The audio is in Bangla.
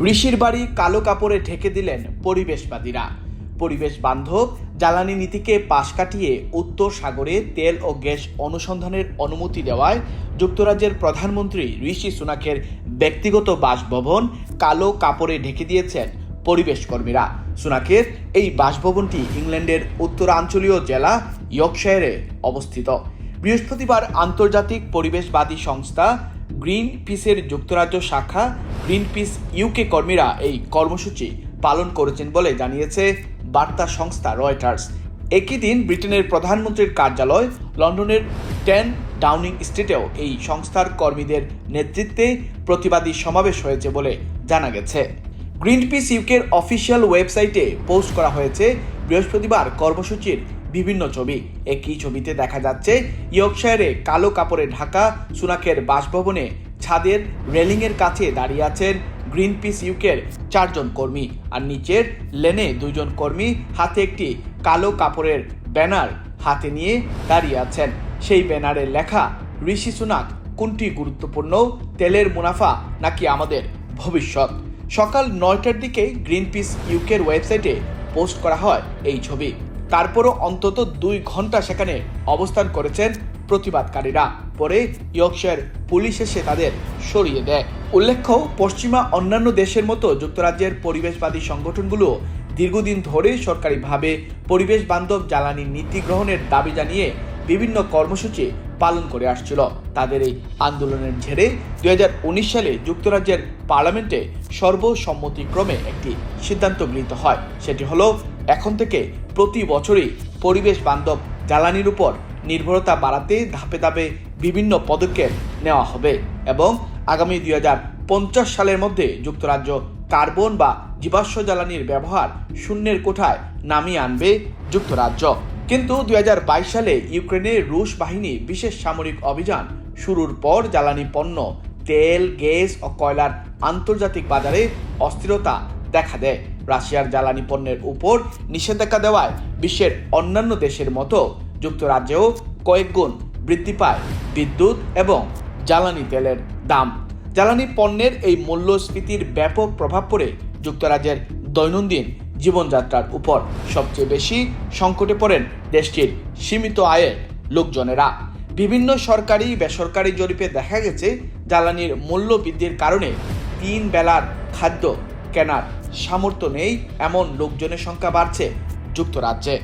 ঋষির বাড়ি কালো কাপড়ে ঢেকে দিলেন পরিবেশবাদীরা। পরিবেশ বান্ধব জ্বালানি নীতিকে পাশ কাটিয়ে উত্তর সাগরে তেল ও গ্যাস অনুসন্ধানের অনুমতি দেওয়ায় যুক্তরাজ্যের প্রধানমন্ত্রী ঋষি সুনাকের ব্যক্তিগত বাসভবন কালো কাপড়ে ঢেকে দিয়েছেন পরিবেশ কর্মীরা। সুনাকের এই বাসভবনটি ইংল্যান্ডের উত্তরাঞ্চলীয় জেলা ইয়র্কশায়ারে অবস্থিত। বৃহস্পতিবার আন্তর্জাতিক পরিবেশবাদী সংস্থা গ্রিন পিসের যুক্তরাজ্য শাখা গ্রিন পিস ইউকে কর্মীরা এই কর্মসূচি পালন করেছেন বলে জানিয়েছে বার্তা সংস্থা রয়টার্স। একই দিন ব্রিটেনের প্রধানমন্ত্রীর কার্যালয় লন্ডনের 10 ডাউনিং স্ট্রিটেও এই সংস্থার কর্মীদের নেতৃত্বে প্রতিবাদী সমাবেশ হয়েছে বলে জানা গেছে। গ্রিন পিস ইউকের অফিসিয়াল ওয়েবসাইটে পোস্ট করা হয়েছে বৃহস্পতিবার কর্মসূচির বিভিন্ন ছবি। একই ছবিতে দেখা যাচ্ছে ইয়র্কশায়ারে কালো কাপড়ে ঢাকা সুনাকের বাসভবনে ছাদের রেলিংয়ের কাছে দাঁড়িয়ে আছেন গ্রিন পিস ইউকের 4 জন কর্মী, আর নিচের লেনে 2 জন কর্মী হাতে একটি কালো কাপড়ের ব্যানার হাতে নিয়ে দাঁড়িয়ে আছেন। সেই ব্যানারে লেখা, ঋষি সুনাক কোনটি গুরুত্বপূর্ণ, তেলের মুনাফা নাকি আমাদের ভবিষ্যৎ। সকাল 9টার দিকে গ্রিন পিস ইউকের ওয়েবসাইটে পোস্ট করা হয় এই ছবি। তারপরও অন্তত 2 ঘন্টা সেখানে অবস্থান করেছেন প্রতিবাদকারীরা। পরে ইয়র্কশায়ার পুলিশ এসে তাদের সরিয়ে দেয়। উল্লেখ্য, পশ্চিমা অন্যান্য দেশের মতো যুক্তরাজ্যের পরিবেশবাদী সংগঠনগুলো দীর্ঘদিন ধরে সরকারিভাবে পরিবেশ বান্ধব জ্বালানি নীতি গ্রহণের দাবি জানিয়ে বিভিন্ন কর্মসূচি পালন করে আসছিল। তাদের এই আন্দোলনের জেরে 2019 সালে যুক্তরাজ্যের পার্লামেন্টে সর্বসম্মতিক্রমে একটি সিদ্ধান্ত গৃহীত হয়। সেটি হলো এখন থেকে প্রতি বছরই পরিবেশ বান্ধব জ্বালানির উপর নির্ভরতা বাড়াতে ধাপে ধাপে বিভিন্ন পদক্ষেপ নেওয়া হবে এবং আগামী 2050 সালের মধ্যে যুক্তরাজ্য কার্বন বা জীবাশ্ম জ্বালানির ব্যবহার শূন্যের কোঠায় নামিয়ে আনবে যুক্তরাজ্য। কিন্তু 2022 সালে ইউক্রেনে রুশ বাহিনী বিশেষ সামরিক অভিযান শুরুর পর জ্বালানি পণ্য, তেল, গ্যাস ও কয়লার আন্তর্জাতিক বাজারে অস্থিরতা দেখা দেয়। রাশিয়ার জ্বালানি পণ্যের উপর নিষেধাজ্ঞা দেওয়ায় বিশ্বের অন্যান্য দেশের মতো যুক্তরাজ্যেও কয়েক গুণ বৃদ্ধি পায় বিদ্যুৎ এবং জ্বালানি তেলের দাম। জ্বালানি পণ্যের এই মূল্যস্ফীতির ব্যাপক প্রভাব পড়ে যুক্তরাজ্যের দৈনন্দিন জীবনযাত্রার উপর। সবচেয়ে বেশি সংকটে পড়েন দেশটির সীমিত আয়ের লোকজনেরা। বিভিন্ন সরকারি বেসরকারি জরিপে দেখা গেছে জ্বালানির মূল্য বৃদ্ধির কারণে 3 বেলার খাদ্য কেনার সামর্থ্য নেই এমন লোকজনের সংখ্যা বাড়ছে যুক্তরাজ্যে।